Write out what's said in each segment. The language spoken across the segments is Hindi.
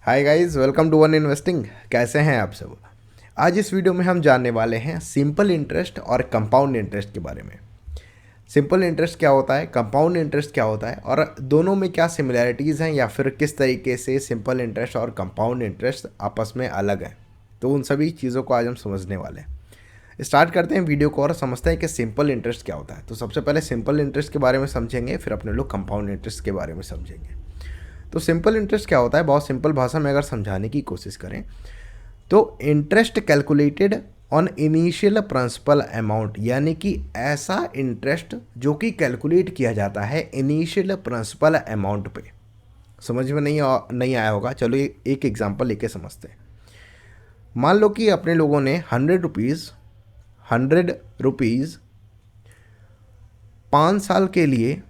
Hi guys, welcome to one investing. कैसे हैं आप सब। आज इस वीडियो में हम जानने वाले हैं सिंपल इंटरेस्ट और कंपाउंड इंटरेस्ट के बारे में। सिंपल इंटरेस्ट क्या होता है, कंपाउंड इंटरेस्ट क्या होता है और दोनों में क्या सिमिलैरिटीज़ हैं या फिर किस तरीके से सिंपल इंटरेस्ट और कंपाउंड इंटरेस्ट आपस में अलग हैं। तो उन सभी चीज़ों को आज हम समझने वाले हैं। स्टार्ट करते हैं वीडियो को और समझते हैं कि सिंपल इंटरेस्ट क्या होता है। तो सबसे पहले सिंपल इंटरेस्ट के बारे में समझेंगे, फिर अपने लोग कंपाउंड इंटरेस्ट के बारे में समझेंगे। तो सिंपल इंटरेस्ट क्या होता है, बहुत सिंपल भाषा में अगर समझाने की कोशिश करें तो interest calculated on initial principal amount, यानी कि ऐसा इंटरेस्ट जो कि कैलकुलेट किया जाता है इनिशियल प्रिंसिपल अमाउंट पे। समझ में नहीं आया होगा, चलो एक एग्जांपल लेके समझते हैं। मान लो कि अपने लोगों ने 100 रुपीज़ 5 साल के लिए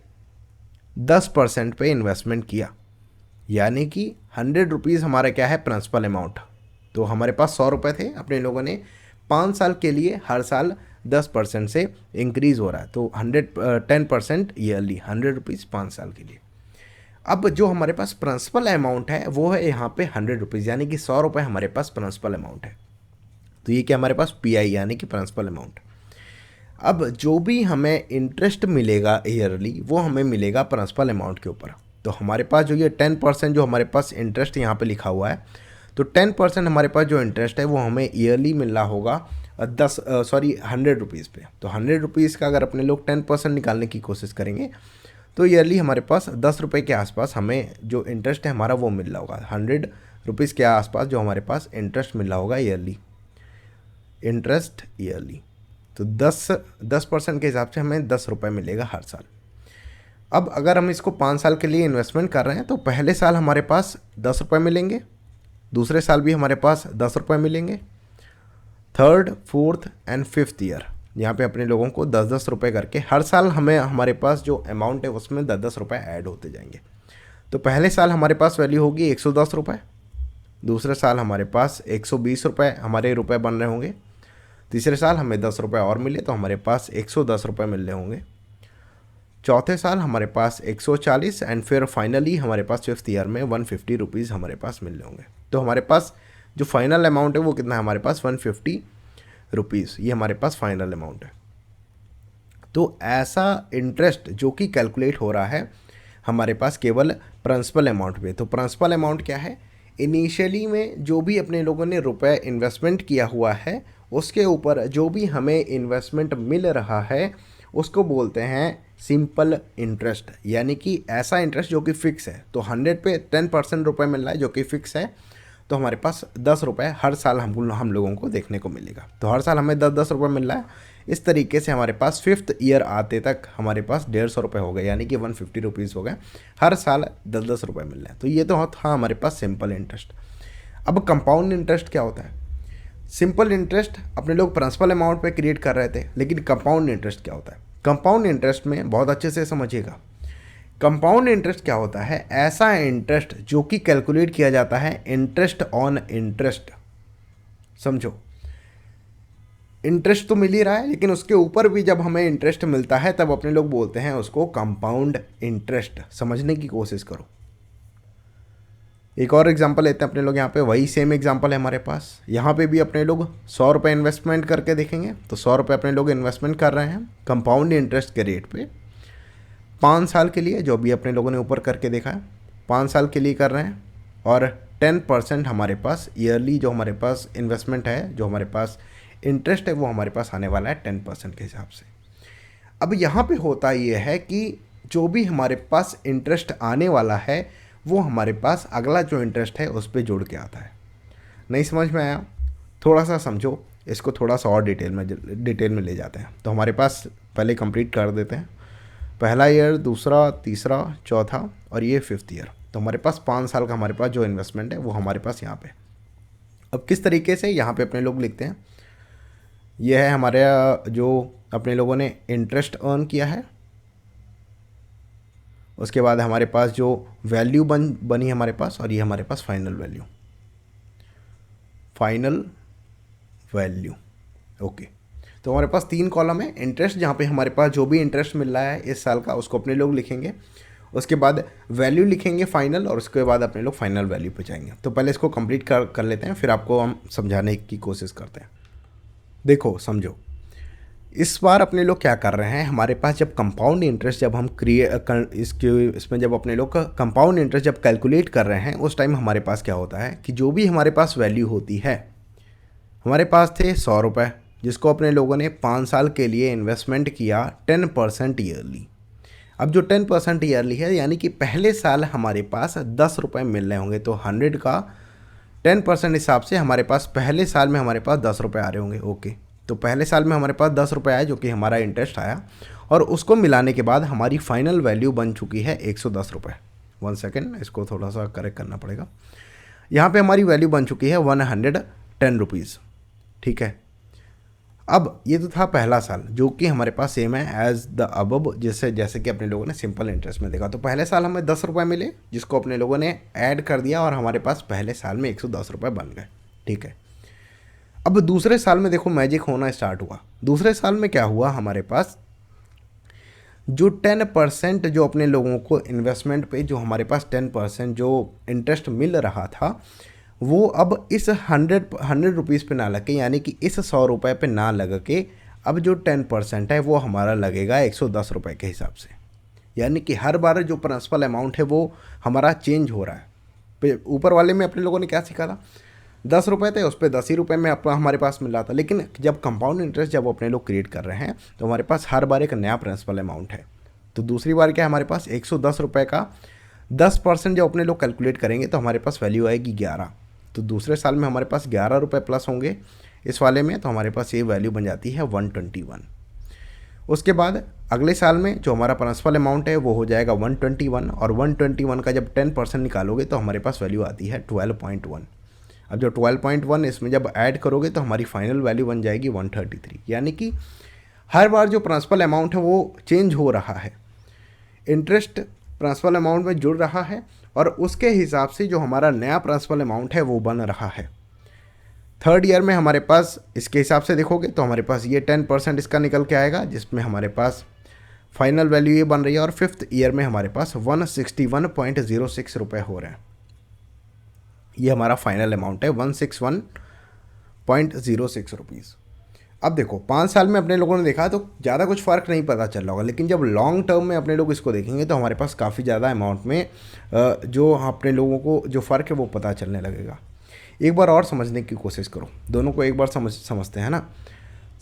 10% पे इन्वेस्टमेंट किया, यानी कि 100 रुपीज़ हमारा क्या है, प्रिंसिपल अमाउंट। तो हमारे पास 100 रुपये थे, अपने लोगों ने 5 साल के लिए हर साल 10% से इंक्रीज़ हो रहा है, तो 10% ईयरली, 100 रुपीज़ 5 साल के लिए। अब जो हमारे पास प्रिंसिपल अमाउंट है वो है यहाँ पे 100 रुपीज़, यानी कि 100 रुपये हमारे पास प्रिंसिपल अमाउंट है। तो ये क्या हमारे पास पी यानी कि प्रिंसिपल अमाउंट। अब जो भी हमें इंटरेस्ट मिलेगा ईयरली वो हमें मिलेगा प्रिंसिपल अमाउंट के ऊपर। तो हमारे पास जो ये 10% जो हमारे पास इंटरेस्ट यहाँ पे लिखा हुआ है, तो 10% हमारे पास जो इंटरेस्ट है वो हमें ईयरली मिल रहा होगा 100 रुपीज़ पे। तो 100 रुपीज़ का अगर अपने लोग 10% निकालने की कोशिश करेंगे तो ईयरली हमारे पास 10 रुपये के आसपास हमें जो इंटरेस्ट है हमारा वो मिल रहा होगा। 100 रुपीज़ के आसपास जो हमारे पास इंटरेस्ट मिल रहा होगा ईयरली, इंटरेस्ट ईयरली। तो 10% के हिसाब से हमें 10 रुपये मिलेगा हर साल। अब अगर हम इसको 5 साल के लिए इन्वेस्टमेंट कर रहे हैं तो पहले साल हमारे पास 10 रुपये मिलेंगे, दूसरे साल भी हमारे पास 10 रुपये मिलेंगे, third fourth and fifth year यहाँ पे अपने लोगों को 10-10 रुपये करके हर साल हमें हमारे पास जो अमाउंट है उसमें 10-10 रुपये ऐड होते जाएंगे। तो पहले साल हमारे पास वैल्यू होगी 110 रुपये, दूसरे साल हमारे पास 120 रुपये हमारे रुपये बन रहे होंगे, तीसरे साल हमें 10 रुपये और मिले तो हमारे पास 110 रुपये मिल रहे होंगे, चौथे साल हमारे पास 140 एंड फिर फाइनली हमारे पास फिफ्थ ईयर में 150 रुपीज़ हमारे पास मिल रहे होंगे। तो हमारे पास जो फाइनल अमाउंट है वो कितना है, हमारे पास 150 रुपीज़, ये हमारे पास फाइनल अमाउंट है। तो ऐसा इंटरेस्ट जो कि कैलकुलेट हो रहा है हमारे पास केवल प्रिंसिपल अमाउंट पे। तो प्रिंसिपल अमाउंट क्या है, इनिशियली में जो भी अपने लोगों ने रुपए इन्वेस्टमेंट किया हुआ है उसके ऊपर जो भी हमें इन्वेस्टमेंट मिल रहा है उसको बोलते हैं सिंपल इंटरेस्ट, यानी कि ऐसा इंटरेस्ट जो कि फिक्स है। तो 100 पे 10% रुपये मिल रहा है जो कि फिक्स है, तो हमारे पास 10 रुपये हर साल हम लोगों को देखने को मिलेगा। तो हर साल हमें 10-10 रुपये मिल रहा है। इस तरीके से हमारे पास फिफ्थ ईयर आते तक हमारे पास 150 रुपये हो गए, यानी कि 150 रुपीज़ हो गए, हर साल 10-10 रुपये मिल रहे हैं। तो ये तो था हमारे पास सिंपल इंटरेस्ट। अब कंपाउंड इंटरेस्ट क्या होता है। सिंपल इंटरेस्ट अपने लोग प्रिंसिपल अमाउंट पे क्रिएट कर रहे थे, लेकिन कंपाउंड इंटरेस्ट क्या होता है। कंपाउंड इंटरेस्ट में बहुत अच्छे से समझिएगा, कंपाउंड इंटरेस्ट क्या होता है, ऐसा इंटरेस्ट जो कि कैलकुलेट किया जाता है इंटरेस्ट ऑन इंटरेस्ट। समझो, इंटरेस्ट तो मिल ही रहा है लेकिन उसके ऊपर भी जब हमें इंटरेस्ट मिलता है तब अपने लोग बोलते हैं उसको कंपाउंड इंटरेस्ट। समझने की कोशिश करो। एक और एग्जांपल लेते हैं अपने लोग, यहाँ पे वही सेम एग्जांपल है हमारे पास। यहाँ पे भी अपने लोग 100 रुपये इन्वेस्टमेंट करके देखेंगे। तो 100 रुपये अपने लोग इन्वेस्टमेंट कर रहे हैं कंपाउंड इंटरेस्ट के रेट पे 5 साल के लिए, जो भी अपने लोगों ने ऊपर करके देखा है 5 साल के लिए कर रहे हैं, और 10% हमारे पास ईयरली जो हमारे पास इन्वेस्टमेंट है, जो हमारे पास इंटरेस्ट है वो हमारे पास आने वाला है 10% के हिसाब से। अब यहाँ पे होता ये है कि जो भी हमारे पास इंटरेस्ट आने वाला है वो हमारे पास अगला जो इंटरेस्ट है उस पर जोड़ के आता है। नहीं समझ में आया, थोड़ा सा समझो इसको, थोड़ा सा और डिटेल में ले जाते हैं। तो हमारे पास पहले कंप्लीट कर देते हैं, पहला ईयर, दूसरा, तीसरा, चौथा और ये फिफ्थ ईयर। तो हमारे पास 5 साल का हमारे पास जो इन्वेस्टमेंट है वो हमारे पास यहाँ पे। अब किस तरीके से यहाँ पे अपने लोग लिखते हैं, ये है हमारे जो अपने लोगों ने इंटरेस्ट अर्न किया है, उसके बाद हमारे पास जो वैल्यू बनी हमारे पास, और ये हमारे पास final value, final value. Okay, तो हमारे पास 3 कॉलम है। इंटरेस्ट, जहाँ पे हमारे पास जो भी इंटरेस्ट मिल रहा है इस साल का उसको अपने लोग लिखेंगे, उसके बाद वैल्यू लिखेंगे फाइनल, और उसके बाद अपने लोग फाइनल वैल्यू पे जाएंगे। तो पहले इसको कंप्लीट कर लेते हैं, फिर आपको हम समझाने की कोशिश करते हैं। देखो समझो, इस बार अपने लोग क्या कर रहे हैं, हमारे पास जब कंपाउंड इंटरेस्ट जब हम इसमें जब अपने लोग का कंपाउंड इंटरेस्ट जब कैलकुलेट कर रहे हैं, उस टाइम हमारे पास क्या होता है कि जो भी हमारे पास वैल्यू होती है, हमारे पास थे 100 रुपये, जिसको अपने लोगों ने 5 साल के लिए इन्वेस्टमेंट किया 10% ईयरली। अब जो 10% ईयरली है, यानी कि पहले साल हमारे पास 10 रुपये मिल रहे होंगे, तो 100 का 10% हिसाब से हमारे पास पहले साल में हमारे पास 10 रुपये आ रहे होंगे। ओके, तो पहले साल में हमारे पास 10 रुपये आए, जो कि हमारा इंटरेस्ट आया, और उसको मिलाने के बाद हमारी फाइनल वैल्यू बन चुकी है 110 रुपये। 1 सेकेंड, इसको थोड़ा सा करेक्ट करना पड़ेगा। यहाँ पे हमारी वैल्यू बन चुकी है 110 रुपीज़। ठीक है, अब ये तो था पहला साल, जो कि हमारे पास सेम है एज द अबव, जैसे कि अपने लोगों ने सिंपल इंटरेस्ट में देखा। तो पहले साल हमें 10 रुपये मिले, जिसको अपने लोगों ने ऐड कर दिया, और हमारे पास पहले साल में 110 रुपये बन गए। ठीक है, अब दूसरे साल में देखो मैजिक होना स्टार्ट हुआ। दूसरे साल में क्या हुआ, हमारे पास जो 10% जो अपने लोगों को इन्वेस्टमेंट पे जो हमारे पास 10% जो इंटरेस्ट मिल रहा था, वो अब इस 100 रुपीज़ पे ना लगे, यानी कि इस 100 रुपये पे ना लग के अब जो 10% है वो हमारा लगेगा 110 रुपये के हिसाब से। यानी कि हर बार जो प्रिंसिपल अमाउंट है वो हमारा चेंज हो रहा है। ऊपर वाले में अपने लोगों ने क्या सीखा था, 10 रुपये थे, उस पर 10 ही रुपये में हमारे पास मिल रहा था। लेकिन जब कंपाउंड इंटरेस्ट जब अपने लोग क्रिएट कर रहे हैं, तो हमारे पास हर बार एक नया प्रिंसिपल अमाउंट है। तो दूसरी बार क्या है, हमारे पास 110 रुपये का 10% जब अपने लोग कैलकुलेट करेंगे, तो हमारे पास वैल्यू आएगी 11। तो दूसरे साल में हमारे पास 11 रुपये प्लस होंगे इस वाले में, तो हमारे पास ये वैल्यू बन जाती है 121। उसके बाद अगले साल में जो हमारा प्रिंसिपल अमाउंट है वो हो जाएगा 121, और 121 का जब 10% निकालोगे तो हमारे पास वैल्यू आती है 12.1। अब जो 12.1 इसमें जब ऐड करोगे तो हमारी फाइनल वैल्यू बन जाएगी 133। यानी कि हर बार जो प्रिंसिपल अमाउंट है वो चेंज हो रहा है, इंटरेस्ट प्रिंसिपल अमाउंट में जुड़ रहा है, और उसके हिसाब से जो हमारा नया प्रिंसिपल अमाउंट है वो बन रहा है। थर्ड ईयर में हमारे पास इसके हिसाब से देखोगे तो हमारे पास ये 10% इसका निकल के आएगा, जिसमें हमारे पास फाइनल वैल्यू ये बन रही है। और फिफ्थ ईयर में हमारे पास 161.06 रुपये हो रहे हैं। ये हमारा फाइनल अमाउंट है 161.06 रुपीज़। अब देखो 5 साल में अपने लोगों ने देखा तो ज़्यादा कुछ फ़र्क नहीं पता चल रहा होगा, लेकिन जब लॉन्ग टर्म में अपने लोग इसको देखेंगे तो हमारे पास काफ़ी ज़्यादा अमाउंट में जो अपने लोगों को जो फ़र्क है वो पता चलने लगेगा। एक बार और समझने की कोशिश करो, दोनों को एक बार समझते हैं ना।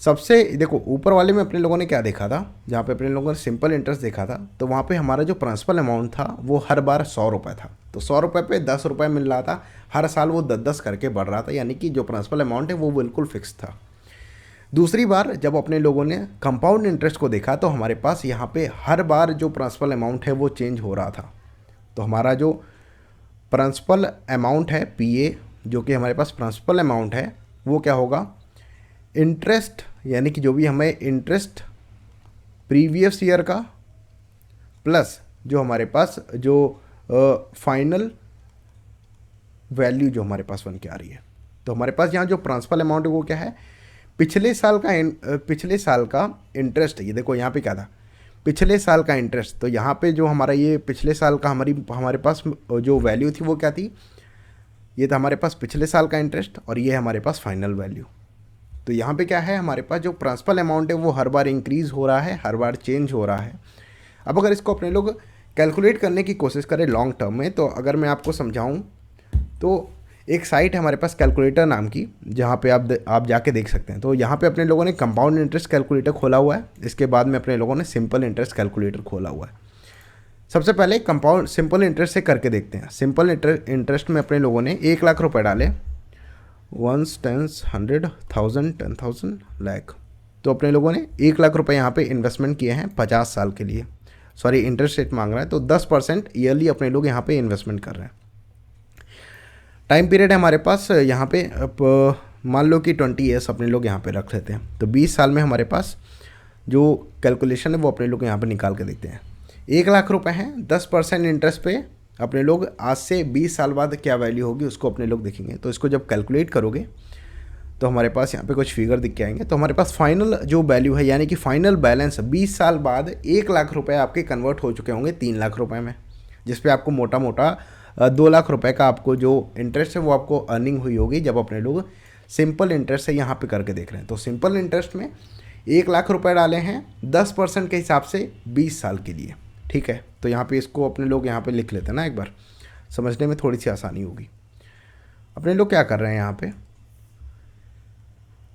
सबसे देखो ऊपर वाले में अपने लोगों ने क्या देखा था, जहाँ पे अपने लोगों ने सिंपल इंटरेस्ट देखा था, तो वहाँ पे हमारा जो प्रिंसिपल अमाउंट था वो हर बार 100 रुपये था। तो 100 रुपये पे 10 रुपये मिल रहा था, हर साल वो 10-10 करके बढ़ रहा था, यानी कि जो प्रिंसिपल अमाउंट है वो बिल्कुल फिक्स था। दूसरी बार जब अपने लोगों ने कंपाउंड इंटरेस्ट को देखा तो हमारे पास यहाँ पे हर बार जो प्रिंसिपल अमाउंट है वो चेंज हो रहा था। तो हमारा जो प्रिंसिपल अमाउंट है PA, जो कि हमारे पास प्रिंसिपल अमाउंट है, वो क्या होगा, इंटरेस्ट, यानी कि जो भी हमें इंटरेस्ट प्रीवियस ईयर का प्लस जो हमारे पास जो फाइनल वैल्यू जो हमारे पास बन के आ रही है। तो हमारे पास यहाँ जो प्रिंसिपल अमाउंट है वो क्या है, पिछले साल का इंटरेस्ट है। ये देखो यहाँ पे क्या था, पिछले साल का इंटरेस्ट। तो यहाँ पे जो हमारा ये पिछले साल का हमारे पास जो वैल्यू थी वो क्या थी, ये था हमारे पास पिछले साल का इंटरेस्ट, और ये हमारे पास फाइनल वैल्यू। तो यहाँ पे क्या है, हमारे पास जो प्रिंसिपल अमाउंट है वो हर बार इंक्रीज़ हो रहा है, हर बार चेंज हो रहा है। अब अगर इसको अपने लोग कैलकुलेट करने की कोशिश करें लॉन्ग टर्म में, तो अगर मैं आपको समझाऊँ तो एक साइट है हमारे पास कैलकुलेटर नाम की, जहाँ पे आप जाके देख सकते हैं। तो यहाँ पे अपने लोगों ने कंपाउंड इंटरेस्ट कैलकुलेटर खोला हुआ है, इसके बाद में अपने लोगों ने सिंपल इंटरेस्ट कैलकुलेटर खोला हुआ है। सबसे पहले कंपाउंड सिंपल इंटरेस्ट से करके देखते हैं। सिंपल इंटरेस्ट में अपने लोगों ने 1 लाख रुपए डाले, 1 10 100 1000 10,000 लाख। तो अपने लोगों ने 1 लाख रुपए यहाँ पे इन्वेस्टमेंट किए हैं 50 साल के लिए। सॉरी, इंटरेस्ट रेट मांग रहा है, तो 10% ईयरली अपने लोग यहाँ पे इन्वेस्टमेंट कर रहे हैं। टाइम पीरियड है हमारे पास यहाँ पे, मान लो कि 20 ईयर्स अपने लोग यहाँ पे रख लेते हैं। तो 20 साल में हमारे पास जो कैलकुलेशन है वो अपने लोग यहाँ पे निकाल के देखते हैं। 1 लाख रुपए हैं, 10% इंटरेस्ट पे अपने लोग आज से 20 साल बाद क्या वैल्यू होगी उसको अपने लोग देखेंगे। तो इसको जब कैलकुलेट करोगे तो हमारे पास यहाँ पे कुछ फिगर दिख के आएंगे। तो हमारे पास फाइनल जो वैल्यू है यानी कि फाइनल बैलेंस 20 साल बाद 1 लाख रुपए आपके कन्वर्ट हो चुके होंगे 3 लाख रुपए में, जिस पे आपको मोटा मोटा 2 लाख रुपए का आपको जो इंटरेस्ट है वो आपको अर्निंग हुई होगी जब अपने लोग सिंपल इंटरेस्ट से यहाँ पे करके देख रहे हैं। तो सिंपल इंटरेस्ट में 1 लाख रुपए डाले हैं 10% के हिसाब से 20 साल के लिए, ठीक है। तो यहाँ पे इसको अपने लोग यहाँ पे लिख लेते हैं ना, एक बार समझने में थोड़ी सी आसानी होगी। अपने लोग क्या कर रहे हैं यहाँ पे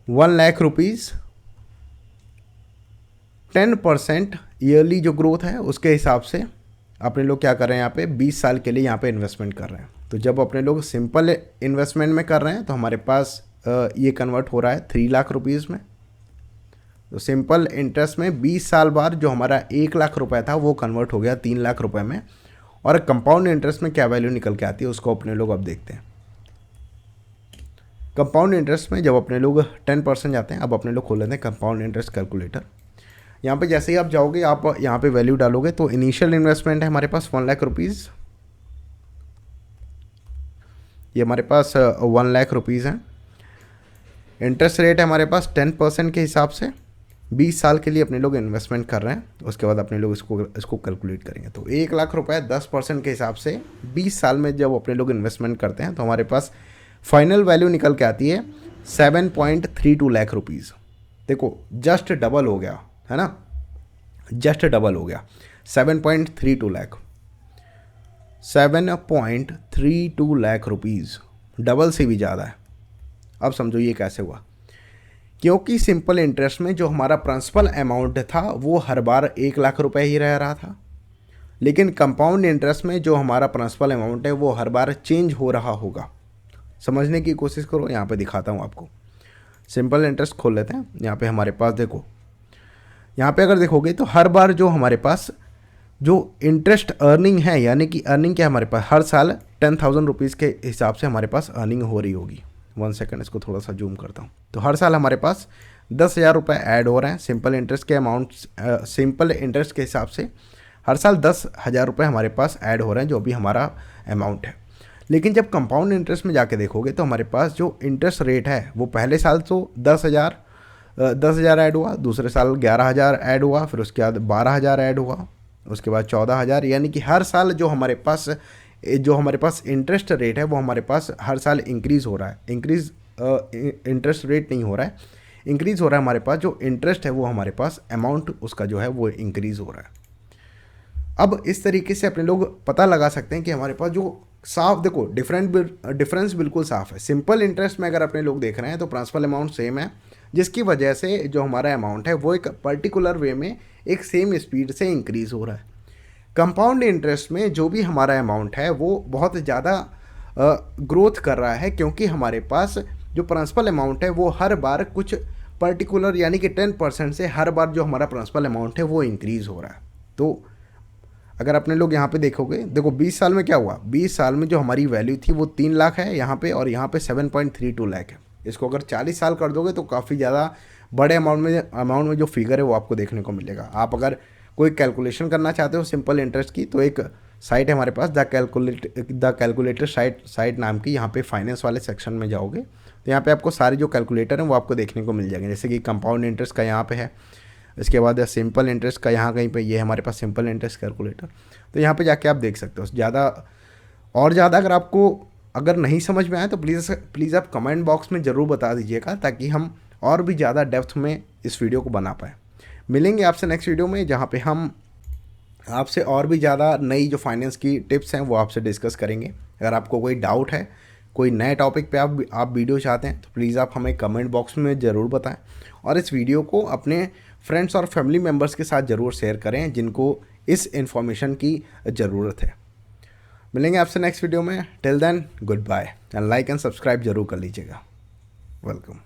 1 लाख रुपीज़ 10% ईयरली जो ग्रोथ है उसके हिसाब से अपने लोग क्या कर रहे हैं यहाँ पे 20 साल के लिए यहाँ पे इन्वेस्टमेंट कर रहे हैं। तो जब अपने लोग सिंपल इन्वेस्टमेंट में कर रहे हैं तो हमारे पास ये कन्वर्ट हो रहा है 3 लाख रुपीज़ में। तो सिंपल इंटरेस्ट में 20 साल बाद जो हमारा 1 लाख रुपए था वो कन्वर्ट हो गया 3 लाख रुपए में। और कंपाउंड इंटरेस्ट में क्या वैल्यू निकल के आती है उसको अपने लोग अब देखते हैं। कंपाउंड इंटरेस्ट में जब अपने लोग 10% जाते हैं, अब अपने लोग खोल लेते हैं कंपाउंड इंटरेस्ट कैलकुलेटर। यहाँ पे जैसे ही आप जाओगे आप यहाँ पे वैल्यू डालोगे तो इनिशियल इन्वेस्टमेंट है हमारे पास 1 लाख रुपीज़, ये हमारे पास 1 लाख रुपीज़ है। इंटरेस्ट रेट है हमारे पास 10% के हिसाब से 20 साल के लिए अपने लोग इन्वेस्टमेंट कर रहे हैं। उसके बाद अपने लोग इसको कैलकुलेट करेंगे। तो 1 लाख रुपए 10% के हिसाब से 20 साल में जब अपने लोग इन्वेस्टमेंट करते हैं तो हमारे पास फाइनल वैल्यू निकल के आती है 7.32 लाख रुपीज़। देखो जस्ट डबल हो गया है ना, जस्ट डबल हो गया 7.32 लाख, 7.32 लाख रुपीज़, डबल से भी ज़्यादा है। अब समझो ये कैसे हुआ, क्योंकि सिंपल इंटरेस्ट में जो हमारा प्रिंसिपल अमाउंट था वो हर बार 1 लाख रुपए ही रह रहा था, लेकिन कंपाउंड इंटरेस्ट में जो हमारा प्रिंसिपल अमाउंट है वो हर बार चेंज हो रहा होगा। समझने की कोशिश करो, यहाँ पे दिखाता हूँ आपको। सिंपल इंटरेस्ट खोल लेते हैं। यहाँ पे हमारे पास देखो, यहाँ पे अगर देखोगे तो हर बार जो हमारे पास जो इंटरेस्ट अर्निंग है, यानी कि अर्निंग क्या हमारे पास हर साल 10,000 रुपीज़ के हिसाब से हमारे पास अर्निंग हो रही होगी। 1 सेकंड, इसको थोड़ा सा जूम करता हूँ। तो हर साल हमारे पास 10,000 रुपये ऐड हो रहे हैं सिंपल इंटरेस्ट के अमाउंट, सिंपल इंटरेस्ट के हिसाब से हर साल 10,000 रुपये हमारे पास ऐड हो रहे हैं जो भी हमारा अमाउंट है। लेकिन जब कंपाउंड इंटरेस्ट में जाके देखोगे तो हमारे पास जो इंटरेस्ट रेट है वो पहले साल तो 10,000 ऐड हुआ, दूसरे साल 11,000 ऐड हुआ, फिर उसके बाद 12,000 ऐड हुआ, उसके बाद 14,000, यानी कि हर साल जो हमारे पास इंटरेस्ट रेट है वो हमारे पास हर साल इंक्रीज़ हो रहा है। इंटरेस्ट रेट नहीं हो रहा है, इंक्रीज़ हो रहा है। हमारे पास जो इंटरेस्ट है वो हमारे पास अमाउंट उसका जो है वो इंक्रीज़ हो रहा है। अब इस तरीके से अपने लोग पता लगा सकते हैं कि हमारे पास जो साफ देखो डिफरेंस बिल्कुल साफ है। सिंपल इंटरेस्ट में अगर अपने लोग देख रहे हैं तो प्रिंसिपल अमाउंट सेम है, जिसकी वजह से जो हमारा अमाउंट है वो एक पर्टिकुलर वे में एक सेम स्पीड से इंक्रीज़ हो रहा है। कंपाउंड इंटरेस्ट में जो भी हमारा अमाउंट है वो बहुत ज़्यादा ग्रोथ कर रहा है, क्योंकि हमारे पास जो प्रिंसिपल अमाउंट है वो हर बार कुछ पर्टिकुलर यानी कि 10% से हर बार जो हमारा प्रिंसिपल अमाउंट है वो इंक्रीज़ हो रहा है। तो अगर अपने लोग यहाँ पे देखोगे, देखो 20 साल में क्या हुआ, 20 साल में जो हमारी वैल्यू थी वो 3 लाख है यहाँ पे, और यहाँ पे 7.32 लाख है। इसको अगर 40 साल कर दोगे तो काफ़ी ज़्यादा बड़े अमाउंट में जो फिगर है वो आपको देखने को मिलेगा। आप अगर कोई कैलकुलेशन करना चाहते हो सिंपल इंटरेस्ट की तो एक साइट है हमारे पास द कैलकुलेटर साइट नाम की, यहाँ पे फाइनेंस वाले सेक्शन में जाओगे तो यहाँ पे आपको सारे जो कैलकुलेटर हैं वो आपको देखने को मिल जाएंगे। जैसे कि कंपाउंड इंटरेस्ट का यहाँ पे है, इसके बाद सिंपल इंटरेस्ट का यहाँ कहीं पे ये हमारे पास सिंपल इंटरेस्ट कैलकुलेटर, तो यहाँ पे जाके आप देख सकते हो। ज़्यादा अगर आपको अगर नहीं समझ में आए तो प्लीज़ आप कमेंट बॉक्स में ज़रूर बता दीजिएगा, ताकि हम और भी ज़्यादा डेप्थ में इस वीडियो को बना पाएँ। मिलेंगे आपसे नेक्स्ट वीडियो में, जहाँ पे हम आपसे और भी ज़्यादा नई जो फाइनेंस की टिप्स हैं वो आपसे डिस्कस करेंगे। अगर आपको कोई डाउट है, कोई नए टॉपिक पे आप वीडियो चाहते हैं तो प्लीज़ आप हमें कमेंट बॉक्स में ज़रूर बताएं, और इस वीडियो को अपने फ्रेंड्स और फैमिली मेम्बर्स के साथ ज़रूर शेयर करें जिनको इस इन्फॉर्मेशन की ज़रूरत है। मिलेंगे आपसे नेक्स्ट वीडियो में। Till then good bye, and like and subscribe जरूर कर लीजिएगा। वेलकम।